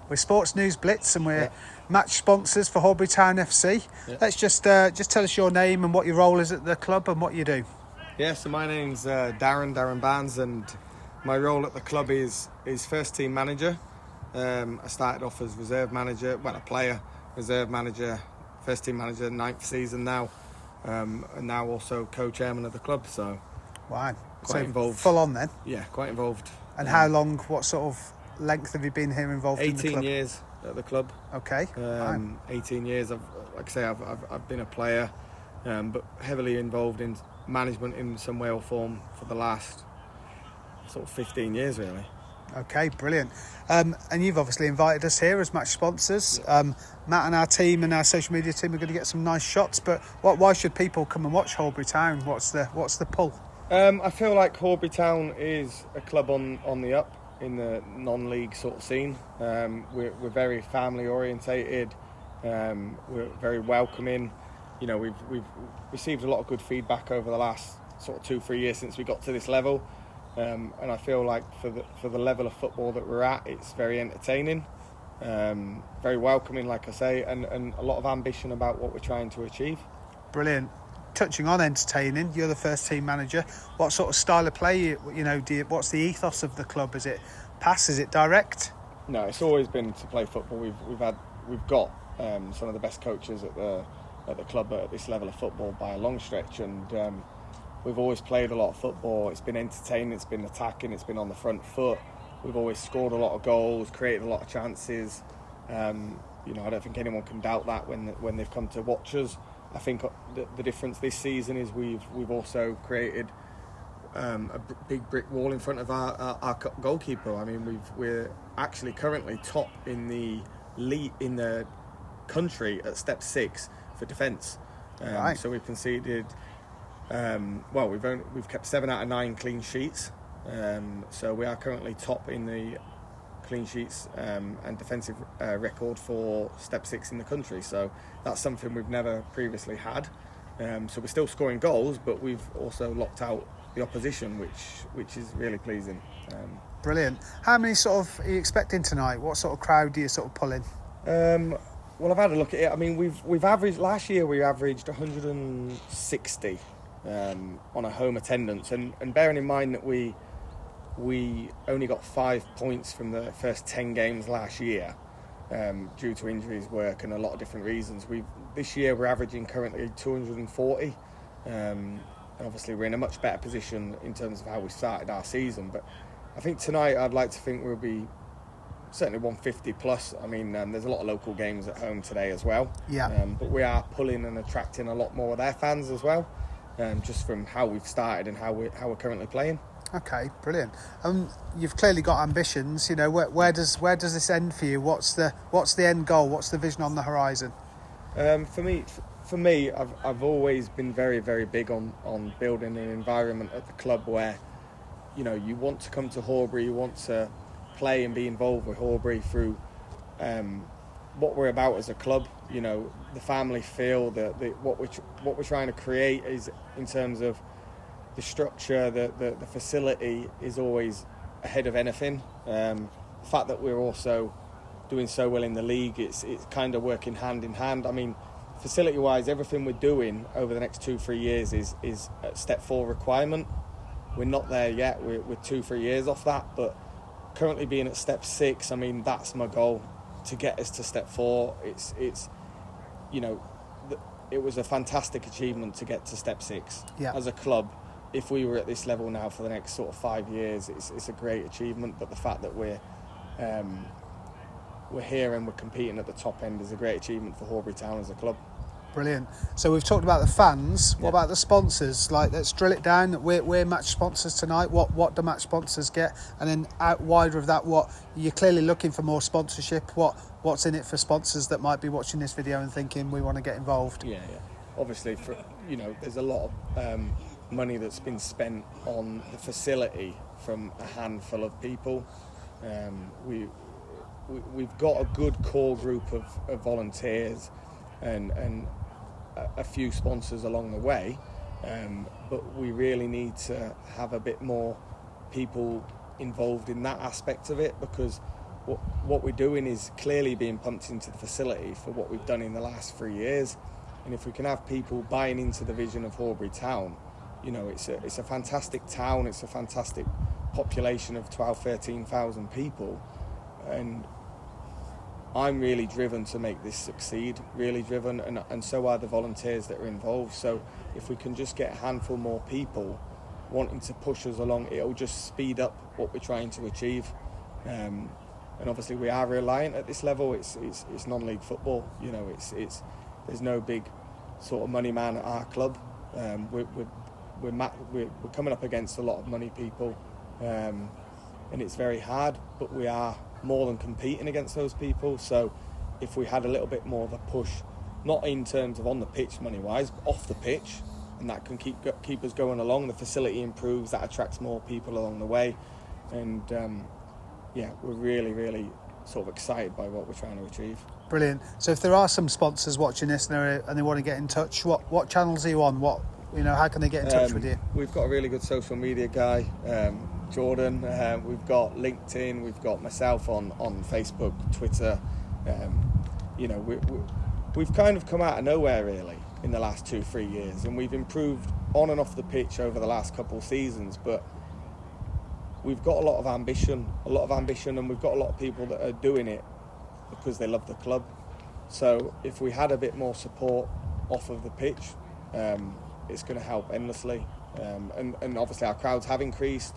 We're Sports News Blitz and we're match sponsors for Horbury Town FC. Let's just tell us your name and what your role is at the club and what you do. Yeah, so my name's Darren Barnes, and my role at the club is first team manager. I started off as reserve manager, a player, reserve manager, first team manager, 9th season now, and now also co-chairman of the club. So, wow, quite involved. Full on then. Yeah, quite involved. And how long? What sort of length have you been here involved in the club? 18 years at the club. Okay. 18 years. I've been a player, but heavily involved in management in some way or form for the last sort of 15 years, really. Okay, brilliant. And you've obviously invited us here as match sponsors. Matt and our team and our social media team are going to get some nice shots. But why should people come and watch Horbury Town? What's the pull? I feel like Horbury Town is a club on the up in the non-league sort of scene. We're very family orientated. We're very welcoming. You know, we've received a lot of good feedback over the last sort of 2-3 years since we got to this level. And I feel like for the level of football that we're at, it's very entertaining, very welcoming, like I say, and a lot of ambition about what we're trying to achieve. Brilliant. Touching on entertaining, you're the first team manager. What sort of style of play, what's the ethos of the club? Is it pass? Is it direct? No, it's always been to play football. We've got some of the best coaches at the club at this level of football by a long stretch, and we've always played a lot of football. It's been entertaining, it's been attacking, it's been on the front foot. We've always scored a lot of goals, created a lot of chances. I don't think anyone can doubt that when they've come to watch us. I think the difference this season is we've also created a big brick wall in front of our goalkeeper. I mean, we're actually currently top in the league in the country at step 6 for defence. Right. So we've conceded. We've kept 7 out of 9 clean sheets. So we are currently top in the clean sheets and defensive record for step 6 in the country. So that's something we've never previously had. So we're still scoring goals, but we've also locked out the opposition, which is really pleasing. Brilliant. How many sort of are you expecting tonight? What sort of crowd do you sort of pull in? Well, I've had a look at it. I mean, we've averaged last year. We averaged 160 on a home attendance, and bearing in mind that we only got 5 points from the first 10 games last year due to injuries, work, and a lot of different reasons. This year we're averaging currently 240. And obviously we're in a much better position in terms of how we started our season. But I think tonight I'd like to think we'll be certainly 150 plus. I mean, there's a lot of local games at home today as well. Yeah. But we are pulling and attracting a lot more of their fans as well, just from how we've started and how we're currently playing. Okay, brilliant. You've clearly got ambitions. You know, where does this end for you? What's the end goal? What's the vision on the horizon? For me, I've always been very, very big on building an environment at the club where, you want to come to Horbury, you want to play and be involved with Horbury through what we're about as a club. The family feel that what we're trying to create is in terms of the structure, the facility is always ahead of anything. The fact that we're also doing so well in the league, it's kind of working hand in hand. I mean, facility-wise, everything we're doing over the next 2-3 years is at step 4 requirement. We're not there yet. We're 2-3 years off that, but currently being at step 6, I mean, that's my goal, to get us to step 4. It was a fantastic achievement to get to step 6 as a club. If we were at this level now for the next sort of 5 years, it's a great achievement. But the fact that we're here and we're competing at the top end is a great achievement for Horbury Town as a club. Brilliant. So we've talked about the fans. What about the sponsors? Let's drill it down. We're match sponsors tonight. What do match sponsors get? And then out wider of that, what you're clearly looking for more sponsorship. What's in it for sponsors that might be watching this video and thinking we want to get involved? Yeah. Obviously, there's a lot of money that's been spent on the facility from a handful of people. We've got a good core group of volunteers and a few sponsors along the way, but we really need to have a bit more people involved in that aspect of it, because what we're doing is clearly being pumped into the facility for what we've done in the last 3 years. And if we can have people buying into the vision of Horbury Town, you know, it's a fantastic town, it's a fantastic population of 13,000 people. And I'm really driven to make this succeed, really driven, and so are the volunteers that are involved. So if we can just get a handful more people wanting to push us along, it'll just speed up what we're trying to achieve. And obviously we are reliant at this level. It's non-league football. You know, there's no big sort of money man at our club. We're coming up against a lot of money people, and it's very hard. But we are more than competing against those people. So if we had a little bit more of a push, not in terms of on the pitch money-wise, but off the pitch, and that can keep us going along. The facility improves, that attracts more people along the way, and yeah, we're really, really sort of excited by what we're trying to achieve. Brilliant. So if there are some sponsors watching this and they want to get in touch, what channels are you on? How can they get in touch with you? We've got a really good social media guy, Jordan. We've got LinkedIn. We've got myself on Facebook, Twitter. We've kind of come out of nowhere really in the last 2-3 years, and we've improved on and off the pitch over the last couple of seasons. But we've got a lot of ambition, and we've got a lot of people that are doing it because they love the club. So if we had a bit more support off of the pitch, it's going to help endlessly. And obviously our crowds have increased.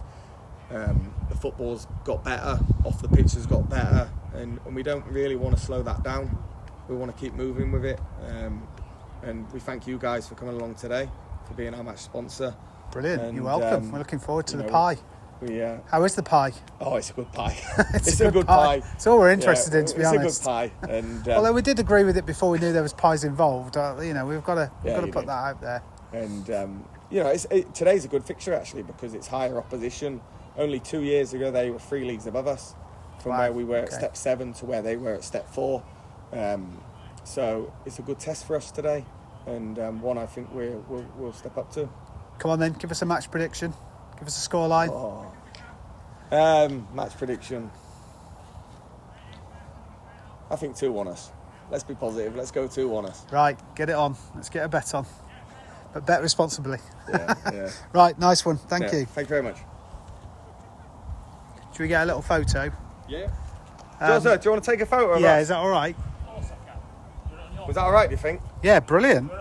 The football's got better, off the pitch has got better, and we don't really want to slow that down. We want to keep moving with it. And we thank you guys for coming along today, for being our match sponsor. Brilliant, and you're welcome. We're looking forward to the pie. How is the pie? Oh, it's a good pie. it's a good pie. It's all we're interested in, to be honest. It's a good pie. And although we did agree with it before we knew there was pies involved, we've got to put that out there. And today's a good fixture actually, because it's higher opposition. Only 2 years ago they were 3 leagues above us, from where we were at step 7 to where they were at step 4. So it's a good test for us today, and one I think we'll step up to. Come on then, give us a match prediction. Give us a scoreline. Match prediction. I think 2-1 us. Let's be positive. Let's go 2-1 us. Right, get it on. Let's get a bet on. But bet responsibly. Yeah. Right, nice one. Thank you. Thank you very much. Should we get a little photo? Yeah. Joseph, do you want to take a photo of us? Yeah, is that all right? Was that all right, do you think? Yeah, brilliant.